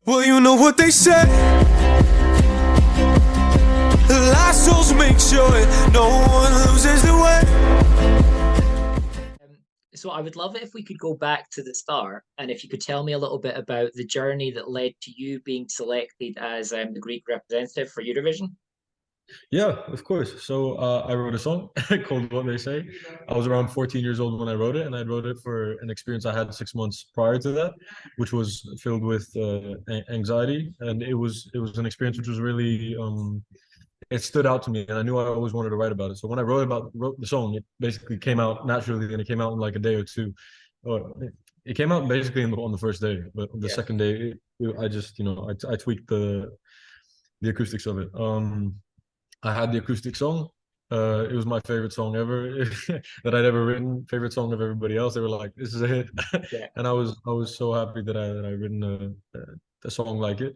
Well, you know what they say. Lost souls make sure no one loses their way. So I would love it if we could go back to the start and if you could tell me a little bit about the journey that led to you being selected as the Greek representative for Eurovision. Yeah, of course. So I wrote a song called "What They Say." I was around 14 years old when I wrote it, and I wrote it for an experience I had 6 months prior to that, which was filled with anxiety, and it was an experience which was really it stood out to me, and I knew I always wanted to write about it. So when I wrote the song, it basically came out naturally, and it came out in like a day or two. It came out basically on the first day, but the Yeah. second day, I just I tweaked the acoustics of it. I had the acoustic song. It was my favorite song ever that I'd ever written. Favorite song of everybody else. They were like, "This is a hit," Yeah. and I was so happy that I written a song like it.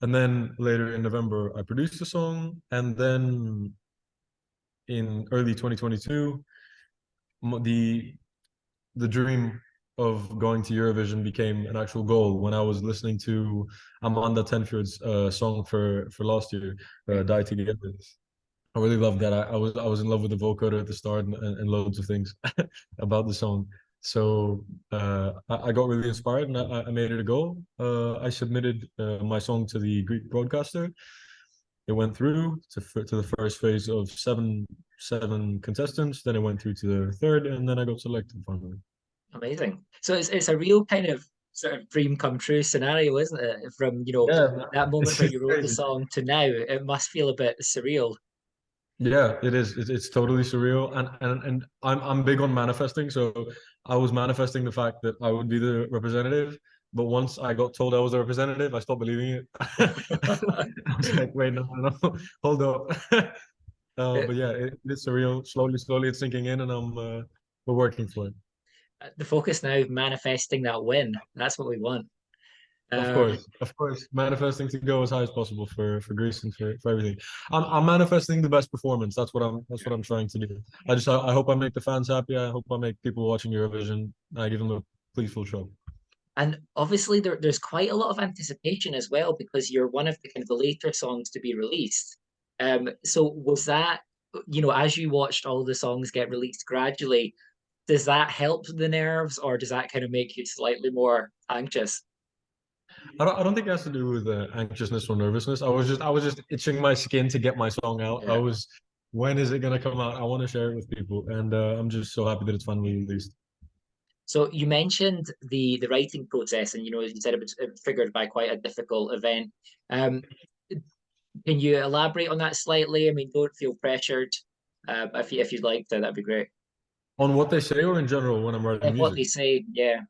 And then later in November, I produced the song, and then in early 2022, the dream of going to Eurovision became an actual goal when I was listening to Amanda Tenfjord's song for last year, "Die Together." I really loved that. I was in love with the vocoder at the start and loads of things about the song. So I got really inspired and I made it a goal. I submitted my song to the Greek broadcaster. It went through to the first phase of seven contestants. Then it went through to the third, and then I got selected finally. Amazing. So it's a real kind of sort of dream come true scenario, isn't it? From, Yeah, that moment where it's you wrote the crazy. song to now, it must feel a bit surreal. Yeah, it is. It's totally surreal, and I'm big on manifesting. So I was manifesting the fact that I would be the representative, but once I got told I was a representative, I stopped believing it. I was like, wait, no, no, no, hold up. Uh, But yeah, it's surreal. Slowly, slowly, it's sinking in, and we're working for it. the focus now is manifesting that win. That's what we want. Um, Of course, manifesting to go as high as possible for Greece and for everything. I'm manifesting the best performance. That's what I'm trying to do. I hope I make the fans happy. I hope I make people watching Eurovision. I give them a pleaseful show. And obviously, there's quite a lot of anticipation as well because you're one of the kind of the later songs to be released. So was that, as you watched all the songs get released gradually, does that help the nerves or does that kind of make you slightly more anxious? I don't think it has to do with anxiousness or nervousness. I was just itching my skin to get my song out. Yeah. When is it gonna come out? I want to share it with people, and I'm just so happy that it's finally released. So you mentioned the writing process, and as you said, it was triggered by quite a difficult event. Um, can you elaborate on that slightly? I mean, don't feel pressured. If you'd like to, that'd be great. On what they say or in general when I'm writing And what music. they say, yeah.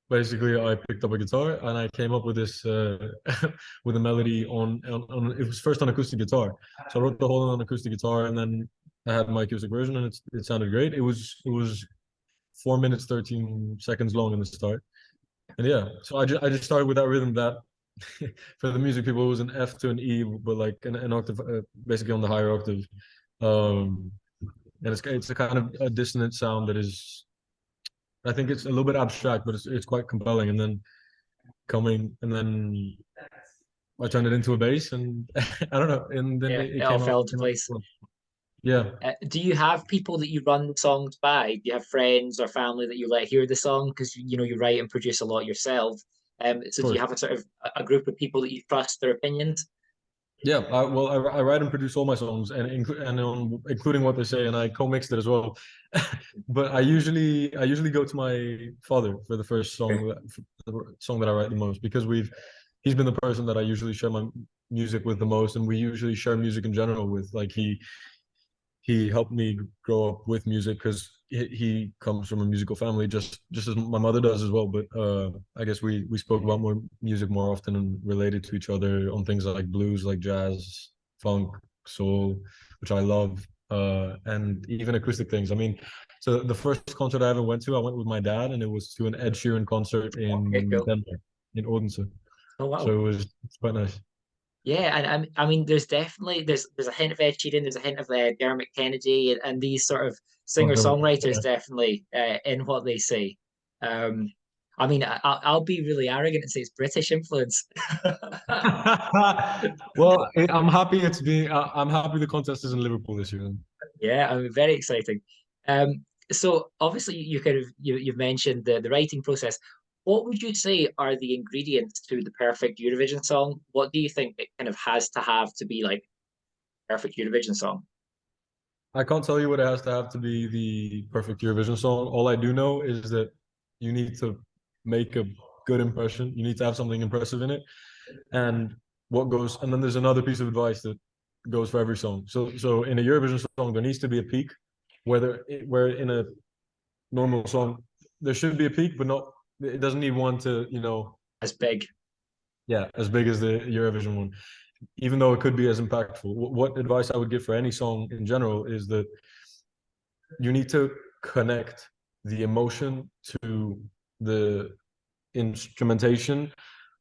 Basically I picked up a guitar and I came up with this with a melody on it was first on acoustic guitar. So I wrote the whole on acoustic guitar and then I had my acoustic version and it sounded great. It was 4 minutes 13 seconds long in the start. And yeah, so I just started with that rhythm that for the music people it was an F to an E, but like an octave, basically on the higher octave. Um, and it's a kind of a dissonant sound that is, I think it's a little bit abstract, but it's quite compelling. And then I turned it into a bass, and I don't know, and then Yeah, it it all came out. fell It into came out place. well. Yeah, Do you have people that you run the songs by? Do you have friends or family that you let hear the song? Because you write and produce a lot yourself. of So do you course. have a sort of a group of people that you trust their opinions? Yeah, I write and produce all my songs, including what they say, and I co-mixed it as well. But I usually go to my father for the first for the song that I write the most because he's been the person that I usually share my music with the most, and we usually share music in general with. Like he helped me grow up with music because he comes from a musical family, just as my mother does as well. But I guess we spoke about more music more often and related to each other on things like blues, like jazz, funk, soul, which I love, and even acoustic things. I mean, so the first concert I ever went to, I went with my dad, and it was to an Ed Sheeran concert Okay, in cool. Denver, in Odense. Oh So wow. it's quite nice. Yeah, and I mean, there's definitely there's a hint of Ed Sheeran, there's a hint of Dermot Kennedy, and these sort of Oh, singer no, songwriters yeah, definitely in what they say. Um, I mean, I'll be really arrogant and say it's British influence. Well, I'm happy it's being. I'm happy the contest is in Liverpool this year. Yeah, I mean, very exciting. So obviously you kind of you've mentioned the writing process. What would you say are the ingredients to the perfect Eurovision song? What do you think it kind of has to have to be like perfect Eurovision song? I can't tell you what it has to have to be the perfect Eurovision song. All I do know is that you need to make a good impression. You need to have something impressive in it. And and then there's another piece of advice that goes for every song. So in a Eurovision song, there needs to be a peak, where in a normal song, there should be a peak, but not, it doesn't need one to, As big. yeah, as big as the Eurovision one, even though it could be as impactful. What advice I would give for any song in general is that you need to connect the emotion to the instrumentation,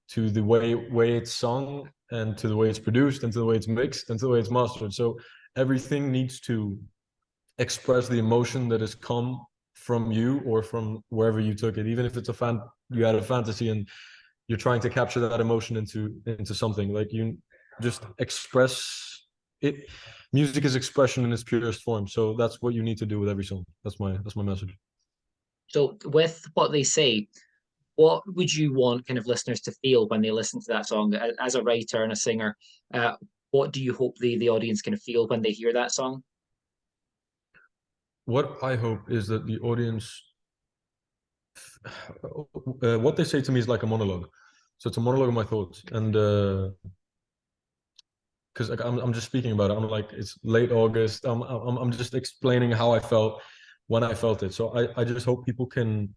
to the way it's sung, and to the way it's produced, and to the way it's mixed, and to the way it's mastered. So everything needs to express the emotion that has come from you or from wherever you took it. Even if it's you had a fantasy and you're trying to capture that emotion into something, like you just express it. Music is expression in its purest form, so that's what you need to do with every song. That's my message. So with what they say, what would you want kind of listeners to feel when they listen to that song? As a writer and a singer, what do you hope the audience can feel when they hear that song? What I hope is that the audience, what they say to me is like a monologue. So it's a monologue of my thoughts, and because like, I'm just speaking about it. I'm like, it's late August. I'm just explaining how I felt when I felt it. So I just hope people can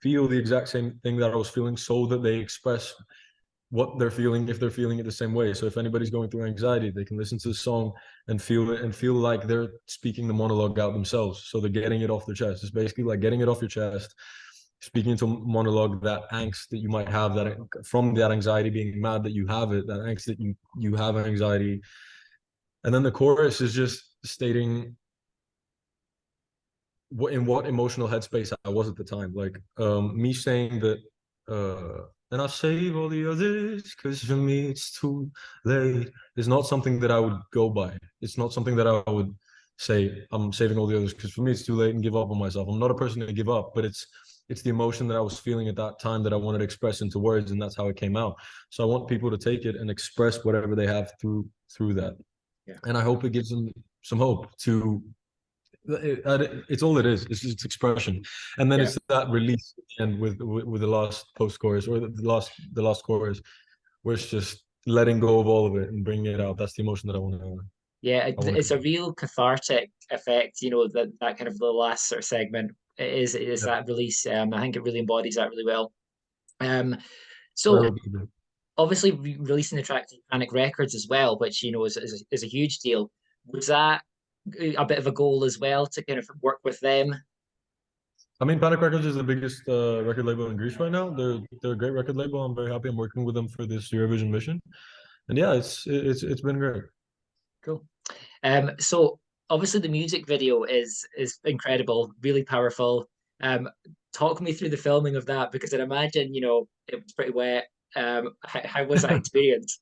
feel the exact same thing that I was feeling, so that they express what they're feeling if they're feeling it the same way. So if anybody's going through anxiety, they can listen to the song and feel it and feel like they're speaking the monologue out themselves. So they're getting it off their chest. It's basically like getting it off your chest, speaking into monologue, that angst that you might have, that from that anxiety, being mad that you have it, that angst that you have anxiety. And then the chorus is just stating what emotional headspace I was at the time. Like me saying that and I'll save all the others because for me it's too late is not something that I would go by. It's not something that I would say I'm saving all the others because for me it's too late and give up on myself. I'm not a person to give up, but it's the emotion that I was feeling at that time that I wanted to express into words, and that's how it came out. So I want people to take it and express whatever they have through that. Yeah. And I hope it gives them some hope to it's all it is. It's just expression, and then Yeah. it's that release and with the last post chorus or the last chorus, where it's just letting go of all of it and bringing it out. That's the emotion that I want to. Yeah, I want it's a to. real cathartic effect, that kind of the last sort of segment it is Yeah, that release. I think it really embodies that really well. Um, I so hope you do. obviously releasing the track to Panic Records as well, which is a huge deal. Was that a bit of a goal as well to kind of work with them? I mean, Panic Records is the biggest record label in Greece right now. They're a great record label. I'm very happy. I'm working with them for this Eurovision mission, and yeah, it's been great. Cool. So obviously the music video is incredible, really powerful. Talk me through the filming of that because I'd imagine it was pretty wet. How was that experience?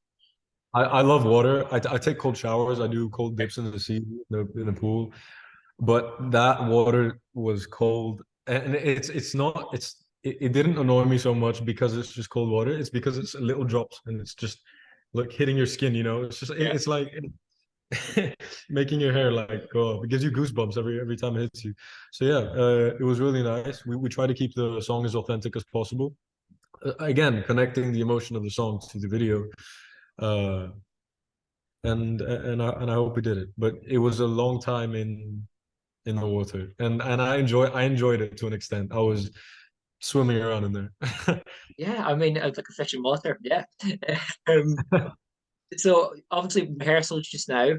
I love water. I take cold showers. I do cold dips in the sea, in the pool. But that water was cold, and it's not it didn't annoy me so much because it's just cold water. It's because it's little drops and it's just like hitting your skin. It's just Yeah. it's like making your hair like go up. It gives you goosebumps every time it hits you. So yeah, it was really nice. We try to keep the song as authentic as possible. Again, connecting the emotion of the song to the video. Uh, and I hope we did it. But it was a long time in the water, and I enjoyed it to an extent. I was swimming around in there. Yeah, I mean, like a fish in water. Yeah. um, so obviously rehearsals just now.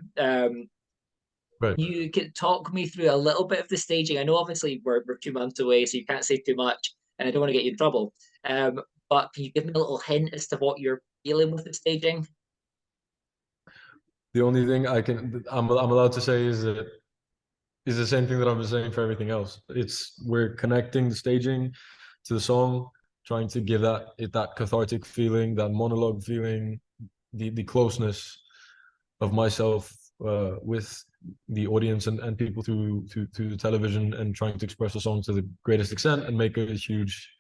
Right. You can talk me through a little bit of the staging. I know obviously we're 2 months away, so you can't say too much, and I don't want to get you in trouble. But can you give me a little hint as to what you're feeling with the staging? The only thing I'm allowed to say is the same thing that I've been saying for everything else. We're connecting the staging to the song, trying to give that cathartic feeling, that monologue feeling, the closeness of myself with the audience and people through the television, and trying to express the song to the greatest extent and make a huge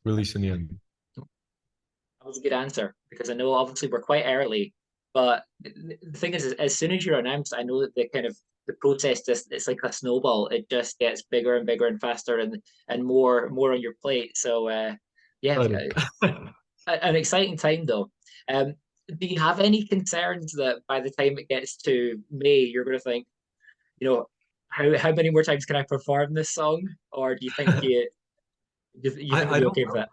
release in the end. That was a good answer because I know obviously we're quite early, but the thing is, as soon as you're announced, I know that the process just it's like a snowball. It just gets bigger and bigger and faster and more on your plate. So yeah, an exciting time though. Do you have any concerns that by the time it gets to May, you're going to think, how many more times can I perform this song, or do you think you think I you'll be don't okay with that?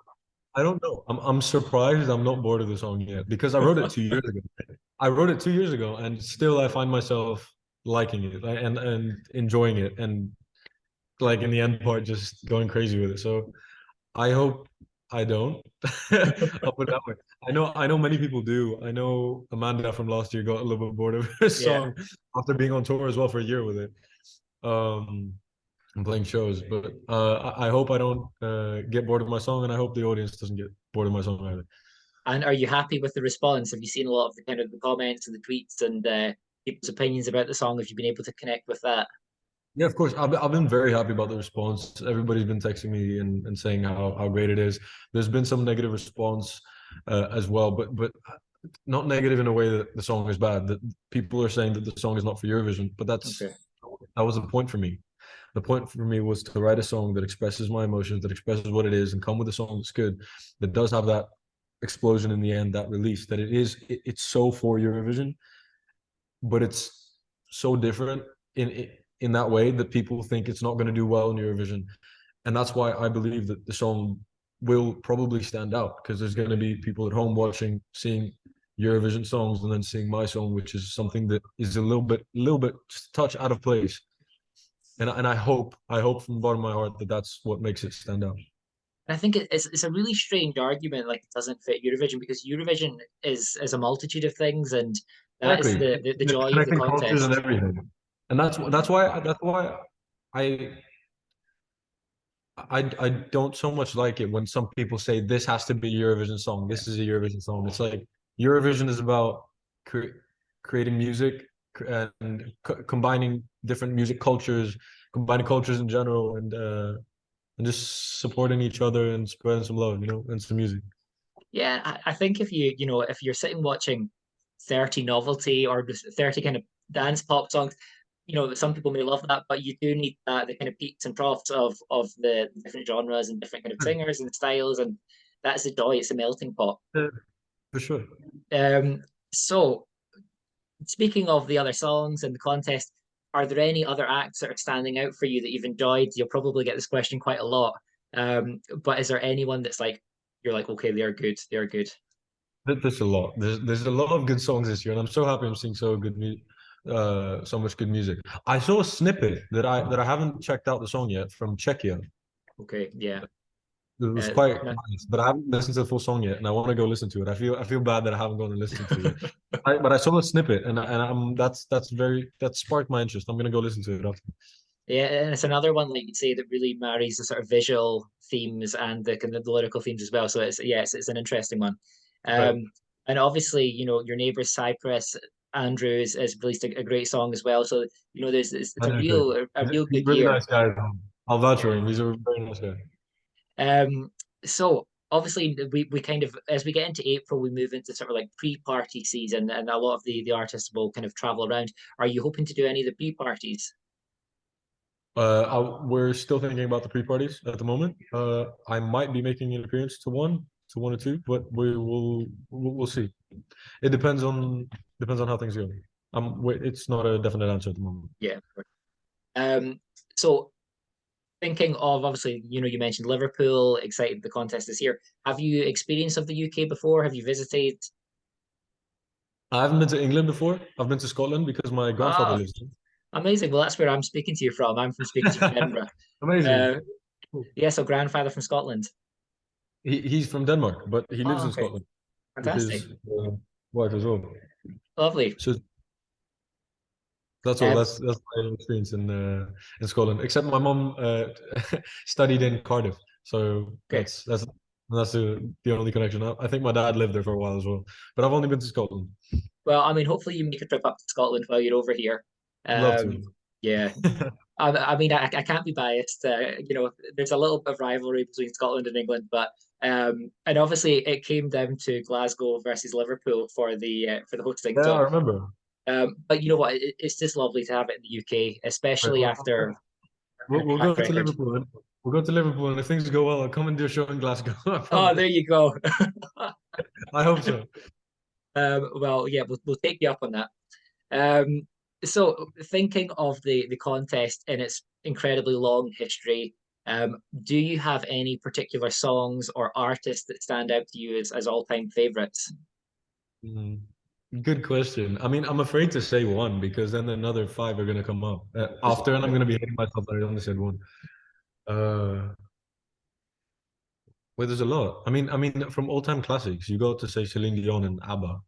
I don't know. I'm surprised I'm not bored of the song yet, because I wrote it 2 years ago. I wrote it 2 years ago, and still I find myself liking it and enjoying it, and like in the end part just going crazy with it. So I hope I don't. I'll put it that way. I know many people do. I know Amanda from last year got a little bit bored of her Yeah. song after being on tour as well for a year with it. And playing shows, but I hope I don't get bored of my song, and I hope the audience doesn't get bored of my song either. And are you happy with the response? Have you seen a lot of the kind of the comments and the tweets and people's opinions about the song? Have you been able to connect with that? Yeah, of course. I've been very happy about the response. Everybody's been texting me and saying how great it is. There's been some negative response as well, but not negative in a way that the song is bad. That people are saying that the song is not for Eurovision, but that Okay. was the point for me. The point for me was to write a song that expresses my emotions, that expresses what it is, and come with a song that's good, that does have that explosion in the end, that release, that it's so for Eurovision, but it's so different in that way that people think it's not going to do well in Eurovision. And that's why I believe that the song will probably stand out, because there's going to be people at home watching, seeing Eurovision songs, and then seeing my song, which is something that is a little bit just a touch out of place. And I hope from the bottom of my heart that that's what makes it stand out. And I think it's a really strange argument, like it doesn't fit Eurovision because Eurovision is a multitude of things, and that is Exactly. the The joy of the connecting cultures and contest. everything. And that's why I I don't so much like it when some people say this has to be a Eurovision song. This is a Eurovision song. It's like Eurovision is about creating music and combining different music cultures, combining cultures in general, and just supporting each other and spreading some love, and some music. Yeah, I think if if you're sitting watching 30 novelty or just 30 kind of dance pop songs, some people may love that, but you do need the kind of peaks and troughs of the different genres and different kind of singers and styles, and that's the joy. It's a melting pot. Yeah, for sure. Um, so speaking of the other songs and the contest, are there any other acts that are standing out for you that you've enjoyed? You'll probably get this question quite a lot. But is there anyone that's like you're like, okay, they're good, they're good? There's a lot. There's a lot of good songs this year, and I'm so happy I'm seeing so much good music. I saw a snippet that I haven't checked out the song yet, from Czechia. Okay, yeah. It was quite No- nice, but I haven't listened to the full song yet, and I want to go listen to it. I feel bad that I haven't gone and listened to it. But I saw a snippet, and that sparked my interest. I'm gonna go listen to it after. Yeah, and it's another one like you'd say that really marries the sort of visual themes and the kind of the lyrical themes as well. So it's an interesting one. Right. Um, and obviously, your neighbors Cyprus, Andrew has released a great song as well. So there's it's I a know, great. a real He's good a really year. nice guy. I'll vouch for him. He's a very nice guy. So obviously we kind of as we get into April, we move into sort of like pre-party season, and a lot of the artists will kind of travel around. Are you hoping to do any of the pre-parties? We're still thinking about the pre-parties at the moment. I might be making an appearance to one or two, but we'll see. It depends on how things go. It's not a definite answer at the moment. Yeah. So thinking of obviously, you mentioned Liverpool, excited the contest is here. Have you experienced of the UK before? Have you visited? I haven't been to England before. I've been to Scotland because my grandfather Ah, lives amazing. Well, that's where I'm speaking to you from. I'm from speaking to you from there. Edinburgh. Amazing. Uh, Cool. yeah, so grandfather from Scotland. He's from Denmark, but he lives Oh, in okay. Scotland with Fantastic. his wife as well. Lovely. So that's all. Um, That's my experience in Scotland. Except my mom studied in Cardiff, So Okay. that's the only connection. I think my dad lived there for a while as well, but I've only been to Scotland. Well, I mean, hopefully you make a trip up to Scotland while you're over here. Love Um, to. yeah. I mean, I can't be biased. There's a little bit of rivalry between Scotland and England, but and obviously it came down to Glasgow versus Liverpool for the hosting Yeah, I job. remember. But you know what? It's just lovely to have it in the UK, Right, especially after we'll track go to record. Liverpool. We'll go to Liverpool, and if things go well, I'll come and do a show in Glasgow. I Oh, promise. there you go. I hope so. Well, yeah, we'll take you up on that. Um, so thinking of the contest in its incredibly long history, do you have any particular songs or artists that stand out to you as all-time favorites? Mm, good question. I mean, I'm afraid to say one because then another five are gonna come up after, and I'm gonna be hating myself that I only said one. Uh, Well, there's a lot. I mean, from all-time classics, you go to say Celine Dion and ABBA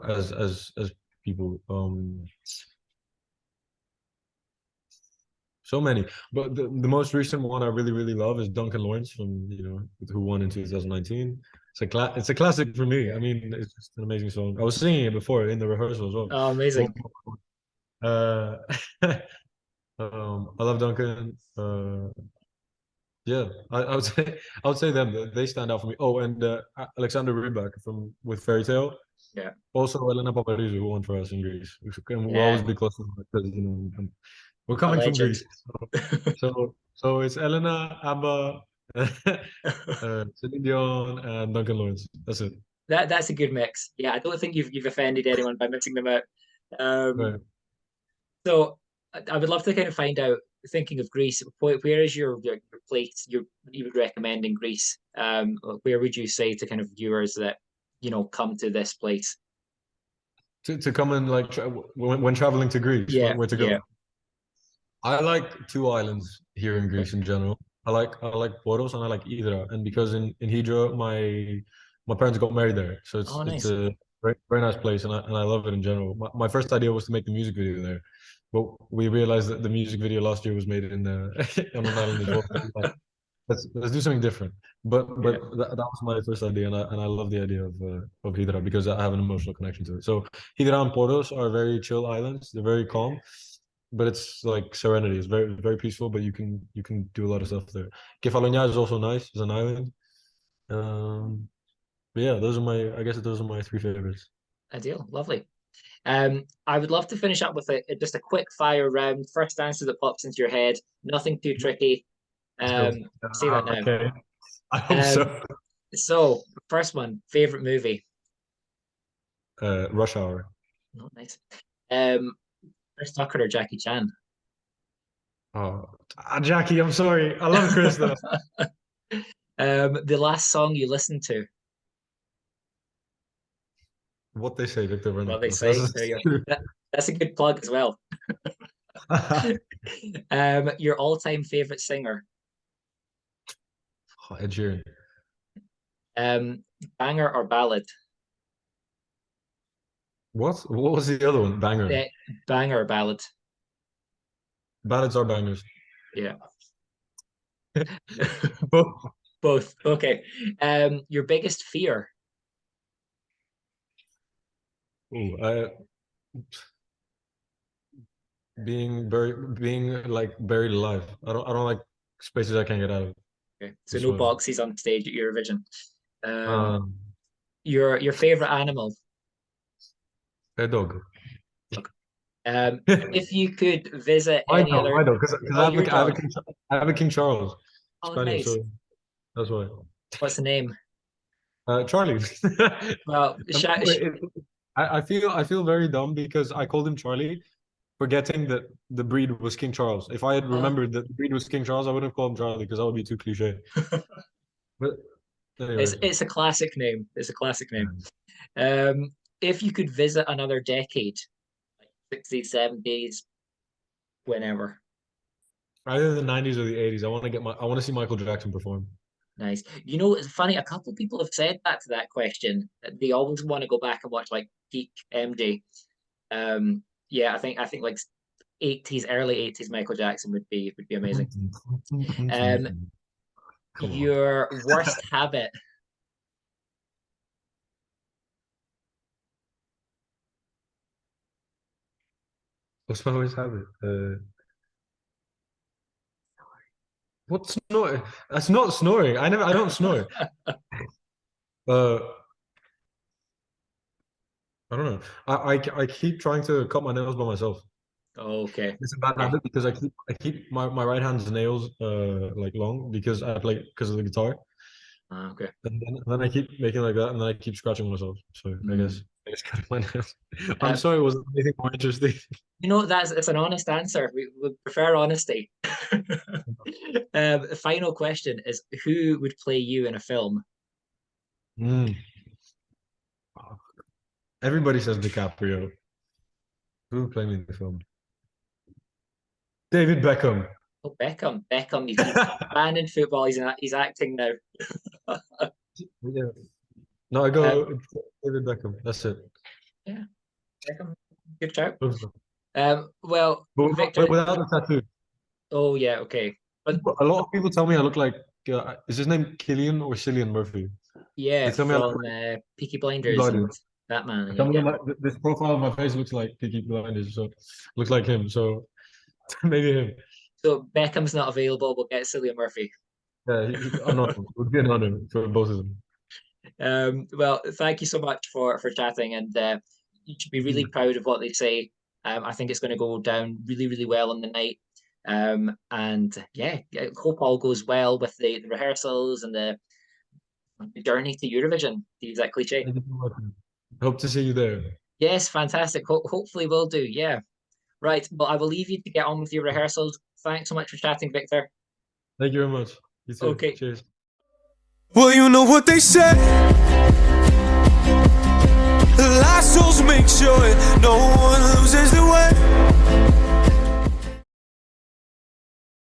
as people. So many. But the most recent one I really love is Duncan Lawrence from who won in 2019. It's a classic for me. I mean, it's just an amazing song. I was singing it before in the rehearsal as well. Oh, amazing. Uh, I love Duncan. Yeah, I would say I would say them. They stand out for me. Oh, and Alexander Rybak from with Fairy Tale. Yeah. Also, Elena Paparizou, who won for us in Greece. We'll always Yeah, be close to them because we're a coming from legend. Greece. So it's Elena, ABBA, Celine Dion, and Duncan Lawrence. That's it. That's a good mix. Yeah, I don't think you've offended anyone by mixing them out. Um, Right. so I would love to kind of find out, thinking of Greece, where is your place you would recommend in Greece? Where would you say to kind of viewers that, come to this place? To come and like when traveling to Greece, Yeah, where to go? yeah. I like two islands here in Greece in general. I like Poros and I like Hydra, and because in Hydra my parents got married there, so it's Oh, it's nice. a very nice place, and I love it in general. My first idea was to make the music video there, but we realized that the music video last year was made in on an island as well. So we're like, let's do something different. But Yeah, that was my first idea, and I love the idea of Hydra because I have an emotional connection to it. So Hydra and Poros are very chill islands. They're very calm, but it's like serenity. It's very peaceful, but you can do a lot of stuff there. Kefalonia is also nice. It's an island. Um, but yeah, I guess those are my three favorites. ideal, lovely. I would love to finish up with just a quick fire round. First answer that pops into your head. Nothing too tricky. Let's go. Say that now. Okay, I hope Um, so. so first one, favorite movie. Rush Hour. Not nice. Um, Chris Tucker or Jackie Chan? Oh, Jackie, I'm sorry. I love Chris though. The last song you listened to? What they say, Victor What they Vernicos. say? There you go. That's a good plug as well. Your all-time favorite singer? Ed Sheeran. Um, Banger or ballad? What was the other one? Banger. Eh, Banger or ballad? Ballads are bangers. Yeah. Both. Both. Okay. Your biggest fear? Ooh, being like buried alive. I don't like spaces I can't get out of. Okay. So That's no why. boxes on stage at Eurovision. Um, Um, your favorite animal? a dog. Okay. If you could visit My any dog, other, my dog, because oh, your dog. I have a King Charles Oh, Spaniel, nice. so that's why. What's the name? Charlie. Well, I feel very dumb because I called him Charlie, forgetting that the breed was King Charles. If I had oh, remembered that the breed was King Charles, I wouldn't have called him Charlie because that would be too cliche. But anyways, it's a classic name. It's a classic name. Um, if you could visit another decade, like 60s, 70s, whenever. either the 90s or the 80s, I want to see Michael Jackson perform. Nice. It's funny. A couple of people have said that to that question. They always want to go back and watch like peak MJ. Yeah, I think like 80s, early 80s Michael Jackson would be amazing. Um, Come on. Your worst habit. What's my always habit? What's snoring? That's not snoring. I don't snore. Uh, I don't know. I keep trying to cut my nails by myself. Okay. It's a bad habit because I keep my right hand's nails like long because I play because of the guitar. Okay. And then I keep making like that, and then I keep scratching myself. So I guess cutting my nails. I'm Um, sorry, it wasn't anything more interesting. You know, it's an honest answer. We prefer honesty. Final question is, who would play you in a film? Mm. Everybody says DiCaprio. Who would play me in the film? David Beckham. Oh, Beckham. Beckham. He's banned in football. He's acting now. Yeah. No, I Um, go David Beckham. That's it. yeah, Beckham. Good shout. But Well, without, Victor. without the tattoo. Oh yeah, okay. But A lot of people tell me I look like. Is his name Killian or Cillian Murphy? yeah, They tell me I look from like Peaky Blinders and Blinders. Batman. They tell me Yeah. like this profile of my face looks like Peaky Blinders, so looks like him. So maybe him. So Beckham's not available. We'll get Cillian Murphy. Yeah, anonymous. It would be anonymous for both of them. Well, thank you so much for chatting, and you should be really proud of what they say. I think it's going to go down really, really well on the night. And yeah, I hope all goes well with the rehearsals and the journey to Eurovision, to use that cliche. Thank you so much. Hope to see you there. Yes, fantastic. Hopefully we'll do. Yeah. Right. Well, I will leave you to get on with your rehearsals. Thanks so much for chatting, Victor. Thank you very much. You too. Okay. Cheers. Well, you know what they say. Lost souls make sure